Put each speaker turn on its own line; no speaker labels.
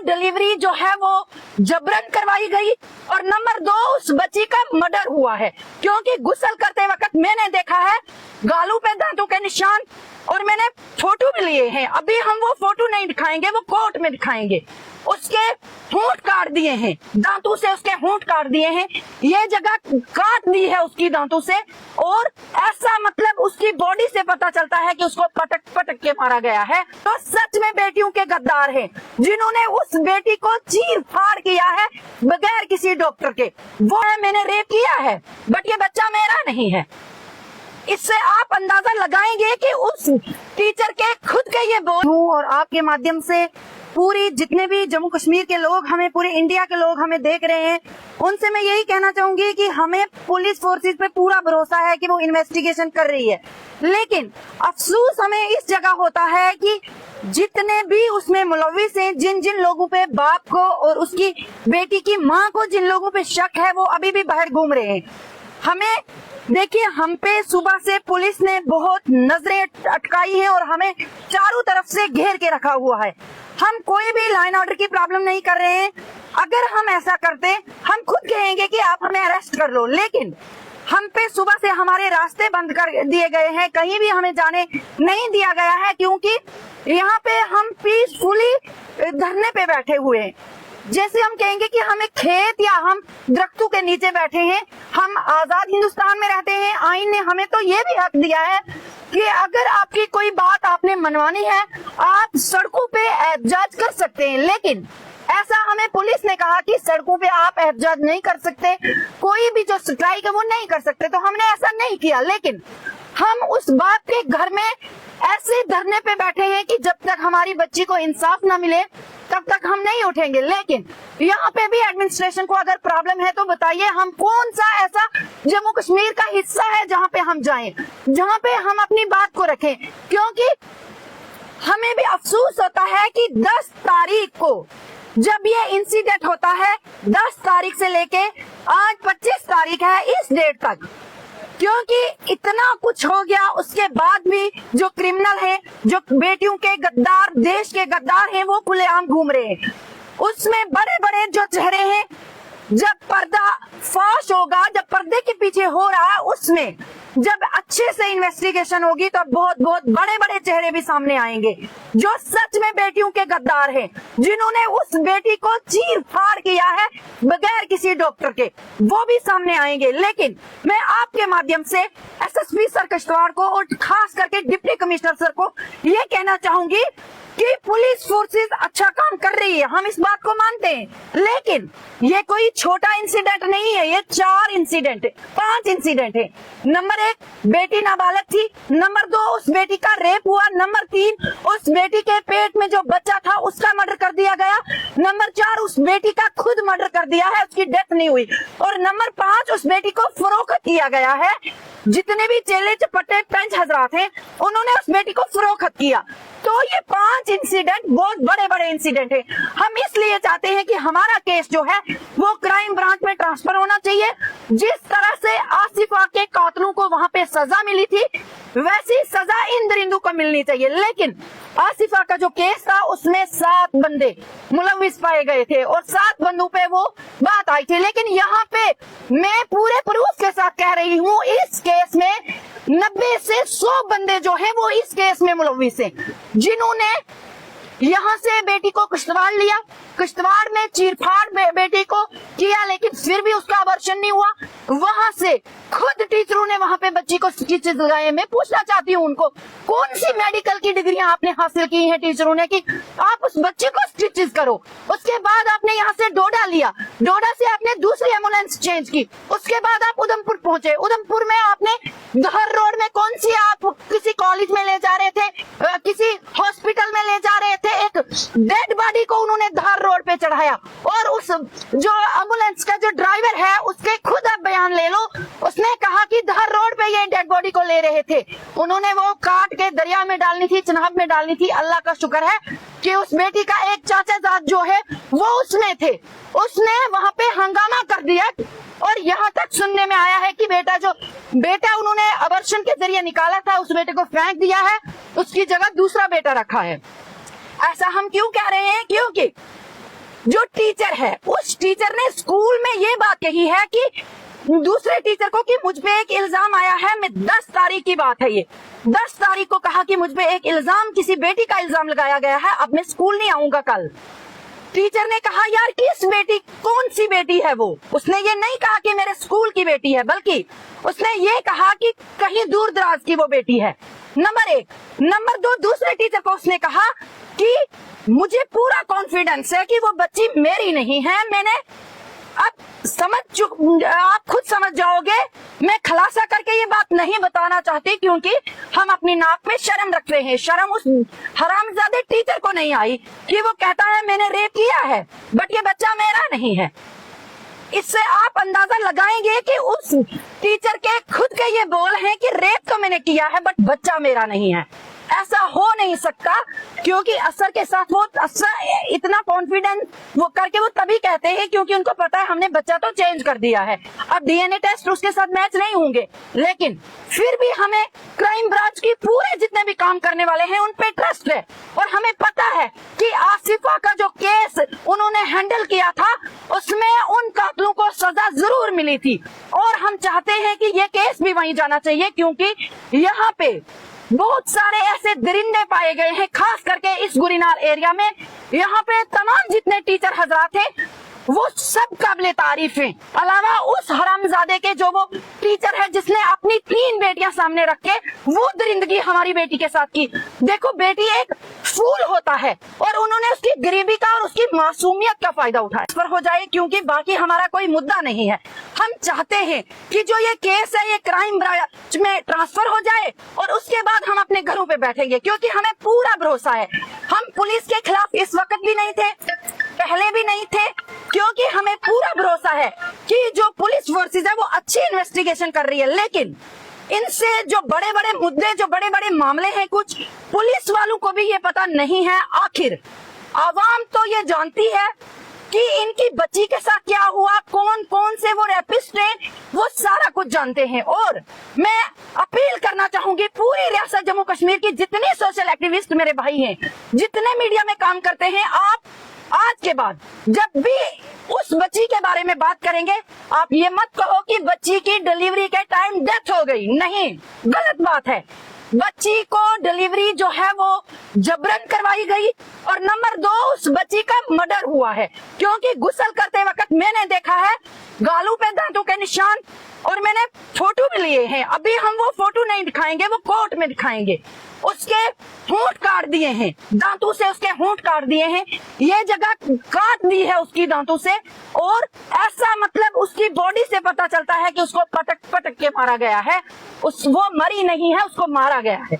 Delivery जो है वो जबरन करवाई गई, और नंबर 2 उस बच्ची का मर्डर हुआ है, क्योंकि गुस्ल करते वक्त मैंने देखा है गालों पे दांतों के निशान, और मैंने फोटो भी लिए हैं। अभी हम वो फोटो नहीं दिखाएंगे, वो कोर्ट में दिखाएंगे। उसके होंठ काट दिए हैं, दांतों से उसके होंठ काट दिए हैं, ये जगह काट दी है उसकी दांतों से, और ऐसा मतलब उसकी बॉडी से पता चलता है कि उसको पटक पटक के मारा गया है। तो सच में बेटियों के गद्दार हैं, जिन्होंने उस बेटी को चीर फाड़ किया है बगैर किसी डॉक्टर के। वो है मैंने रेप किया है, बट ये बच्चा मेरा नहीं है। इससे आप अंदाजा लगाएंगे कि उस टीचर के खुद के ये बोल, और आपके माध्यम से पूरी जितने भी जम्मू कश्मीर के लोग हमें, पूरे इंडिया के लोग हमें देख रहे हैं, उनसे मैं यही कहना चाहूंगी कि हमें पुलिस फोर्सेस पे पूरा भरोसा है कि वो इन्वेस्टिगेशन कर रही है। लेकिन अफसोस हमें इस जगह होता है कि जितने भी उसमें मुलविस हैं, जिन जिन लोगों पे, बाप को और उसकी बेटी की माँ को जिन लोगों पे शक है, वो अभी भी बाहर घूम रहे हैं। हमें देखिए, हम पे सुबह से पुलिस ने बहुत नजरें अटकाई हैं और हमें चारों तरफ से घेर के रखा हुआ है। हम कोई भी लाइन ऑर्डर की प्रॉब्लम नहीं कर रहे हैं। अगर हम ऐसा करते, हम खुद कहेंगे कि आप हमें अरेस्ट कर लो, लेकिन हम पे सुबह से हमारे रास्ते बंद कर दिए गए हैं, कहीं भी हमें जाने नहीं दिया गया है, क्योंकि यहाँ पे हम पीसफुली धरने पे बैठे हुए हैं। जैसे हम कहेंगे कि हम एक खेत या हम दरख्तों के नीचे बैठे हैं। हम आजाद हिंदुस्तान में रहते हैं। आईन ने हमें तो ये भी हक दिया है कि अगर आपकी कोई बात आपने मनवानी है, आप सड़कों पे एहतजाज कर सकते हैं, लेकिन ऐसा हमें पुलिस ने कहा कि सड़कों पे आप एहतजाज नहीं कर सकते, कोई भी जो स्ट्राइक है वो नहीं कर सकते। तो हमने ऐसा नहीं किया, लेकिन हम उस बाप के घर में ऐसे धरने पे बैठे हैं कि जब तक हमारी बच्ची को इंसाफ न मिले तब तक हम नहीं उठेंगे। लेकिन यहाँ पे भी एडमिनिस्ट्रेशन को अगर प्रॉब्लम है तो बताइए, हम कौन सा ऐसा जम्मू कश्मीर का हिस्सा है जहाँ पे हम जाएं, जहाँ पे हम अपनी बात को रखें। क्योंकि हमें भी अफसोस होता है कि 10 तारीख को जब ये इंसिडेंट होता है, 10 तारीख से लेके आज 25 तारीख है, इस डेट तक, क्योंकि इतना कुछ हो गया, उसके बाद भी जो क्रिमिनल हैं, जो बेटियों के गद्दार, देश के गद्दार हैं, वो खुलेआम घूम रहे हैं। उसमें बड़े बड़े जो चेहरे हैं, जब पर्दा फाश होगा, जब पर्दे के पीछे हो रहा है, उसमें जब अच्छे से इन्वेस्टिगेशन होगी तो बहुत बहुत बड़े बड़े चेहरे भी सामने आएंगे, जो सच में बेटियों के गद्दार हैं, जिन्होंने उस बेटी को चीर फाड़ किया है बगैर किसी डॉक्टर के, वो भी सामने आएंगे। लेकिन मैं आपके माध्यम से एसएसपी सर किश्तवाड़ को और खास करके डिप्टी कमिश्नर सर को ये कहना चाहूंगी कि पुलिस फोर्सेस अच्छा काम कर रही है, हम इस बात को मानते हैं, लेकिन ये कोई छोटा इंसिडेंट नहीं है, ये 4 इंसिडेंट है, 5 इंसिडेंट है। नंबर 1, बेटी नाबालग थी। नंबर 2, उस बेटी का रेप हुआ। नंबर 3, उस बेटी के पेट में जो बच्चा था उसका मर्डर कर दिया गया। नंबर 4, उस बेटी का खुद मर्डर कर दिया है, उसकी डेथ नहीं हुई। और नंबर 5, उस बेटी को फरोख्त किया गया है। जितने भी चेले चपटे पंच हजरात हैं, उन्होंने उस बेटी को फरोख्त किया। तो ये 5 इंसिडेंट बहुत बड़े बड़े इंसिडेंट है। हम इसलिए चाहते हैं कि हमारा केस जो है वो क्राइम ब्रांच में ट्रांसफर होना चाहिए। जिस तरह से आसिफा के कातलों को वहां पे सजा मिली थी, वैसी सजा इन दरिंदों को मिलनी चाहिए। लेकिन आसिफा का जो केस था, उसमें 7 बंदे मुलविस पाए गए थे और 7 बंदों पे वो बात आई थी। लेकिन यहाँ पे मैं पूरे प्रूफ के साथ कह रही हूँ, इस केस में 90 से 100 बंदे जो है वो इस केस में मुलविस हैं, जिन्होंने यहाँ से बेटी को किश्तवाड़ लिया, किश्तवाड़ में चीरफाड़ बेटी को किया, लेकिन फिर भी उसका अबॉर्शन नहीं हुआ। वहां से खुद टीचरों ने वहां पे बच्ची को स्टिचेस लगाए। मैं पूछना चाहती हूँ उनको, कौन सी मेडिकल की डिग्रियां आपने हासिल की हैं टीचरों ने कि आप उस बच्चे को स्टिचेस करो। उसके बाद आपने यहाँ से डोडा लिया, डोडा से आपने दूसरी एम्बुलेंस चेंज की, उसके बाद आप उधमपुर पहुंचे। उधमपुर में आपने दहर रोड में कौन सी आप किसी कॉलेज में ले जा रहे थे, किसी हॉस्पिटल में ले जा रहे थे, एक डेड बॉडी को उन्होंने धार रोड पे चढ़ाया। और उस जो एम्बुलेंस का जो ड्राइवर है उसके खुद आप बयान ले लो, उसने कहा कि धार रोड पे ये डेड बॉडी को ले रहे थे, उन्होंने वो काट के दरिया में डालनी थी, चिनाब में डालनी थी। अल्लाह का शुक्र है कि उस बेटी का एक चाचाजाद जो है वो उसमें थे, उसने वहां पे हंगामा कर दिया। और यहाँ तक सुनने में आया है कि बेटा उन्होंने अबॉर्शन के जरिए निकाला था, उस बेटे को फेंक दिया है, उसकी जगह दूसरा बेटा रखा है। ऐसा हम क्यों कह रहे हैं? क्योंकि जो टीचर है उस टीचर ने स्कूल में ये बात कही है कि दूसरे टीचर को कि मुझ पे एक इल्जाम आया है, मैं 10 तारीख की बात है, ये 10 तारीख को कहा कि मुझ पे एक इल्जाम, किसी बेटी का इल्जाम लगाया गया है, अब मैं स्कूल नहीं आऊंगा कल। टीचर ने कहा यार किस बेटी, कौन सी बेटी है वो? उसने ये नहीं कहा कि मेरे स्कूल की बेटी है, बल्कि उसने ये कहा कि कहीं दूर दराज की वो बेटी है। नंबर 1। नंबर 2, दूसरे टीचर को उसने कहा कि मुझे पूरा कॉन्फिडेंस है कि वो बच्ची मेरी नहीं है। मैंने अब आप खुद समझ जाओगे, मैं खुलासा करके ये बात नहीं बताना चाहती क्योंकि हम अपनी नाक में शर्म रख रहे हैं। शर्म उस हरामजादे टीचर को नहीं आई कि वो कहता है मैंने रेप किया है बट ये बच्चा मेरा नहीं है। इससे आप अंदाजा लगाएंगे कि उस टीचर के खुद के ये बोल हैं कि रेप तो मैंने किया है बट बच्चा मेरा नहीं है। ऐसा हो नहीं सकता क्योंकि असर के साथ वो असर इतना कॉन्फिडेंस वो करके वो तभी कहते हैं क्योंकि उनको पता है हमने बच्चा तो चेंज कर दिया है, अब डीएनए टेस्ट उसके साथ मैच नहीं होंगे। लेकिन फिर भी हमें क्राइम ब्रांच की पूरे जितने भी काम करने वाले हैं उन पे ट्रस्ट है और हमें पता है कि आसिफा का जो केस उन्होंने हैंडल किया था उसमें उन कातिलों को सजा जरूर मिली थी और हम चाहते हैं कि ये केस भी वहीं जाना चाहिए क्योंकि यहाँ पे बहुत सारे ऐसे दरिंदे पाए गए हैं, खास करके इस गुरीनार एरिया में। यहाँ पे तमाम जितने टीचर हजरात हैं वो सब काबिले तारीफ हैं, अलावा उस हरामजादे के जो वो टीचर है जिसने अपनी 3 बेटियां सामने रख के वो दरिंदगी हमारी बेटी के साथ की। देखो बेटी एक फूल होता है और उन्होंने उसकी गरीबी का और उसकी मासूमियत का फायदा उठाया। इस पर हो जाए क्योंकि बाकी हमारा कोई मुद्दा नहीं है। हम चाहते हैं कि जो ये केस है ये क्राइम ब्रांच में ट्रांसफर हो जाए और उसके बाद हम अपने घरों पे बैठेंगे क्योंकि हमें पूरा भरोसा है। हम पुलिस के खिलाफ इस वक्त भी नहीं थे, पहले भी नहीं थे, क्योंकि हमें पूरा भरोसा है कि जो पुलिस फोर्सेस है वो अच्छी इन्वेस्टिगेशन कर रही है। लेकिन इनसे जो बड़े बड़े मुद्दे, जो बड़े बड़े मामले हैं, कुछ पुलिस वालों को भी ये पता नहीं है। आखिर आवाम तो ये जानती है कि इनकी बच्ची के साथ क्या हुआ, कौन कौन से वो रेपिस्ट हैं, वो सारा कुछ जानते हैं। और मैं अपील करना चाहूंगी पूरी रियासत जम्मू कश्मीर की जितने सोशल एक्टिविस्ट मेरे भाई हैं, जितने मीडिया में काम करते हैं, आप आज के बाद जब भी उस बच्ची के बारे में बात करेंगे आप ये मत कहो कि बच्ची की डिलीवरी के टाइम डेथ हो गई। नहीं, गलत बात है। बच्ची को डिलीवरी जो है वो जबरन करवाई गई और नंबर 2 उस बच्ची का मर्डर हुआ है क्योंकि गुस्ल करते वक्त मैंने देखा है गालों पे दांतों के निशान और मैंने फोटो भी लिए हैं। अभी हम वो फोटो नहीं दिखाएंगे, वो कोर्ट में दिखाएंगे। उसके होंठ काट दिए हैं, दांतों से उसके होंठ काट दिए हैं, ये जगह काट दी है उसकी दांतों से और ऐसा मतलब उसकी बॉडी से पता चलता है कि उसको पटक पटक के मारा गया है। वो मरी नहीं है, उसको मारा गया है।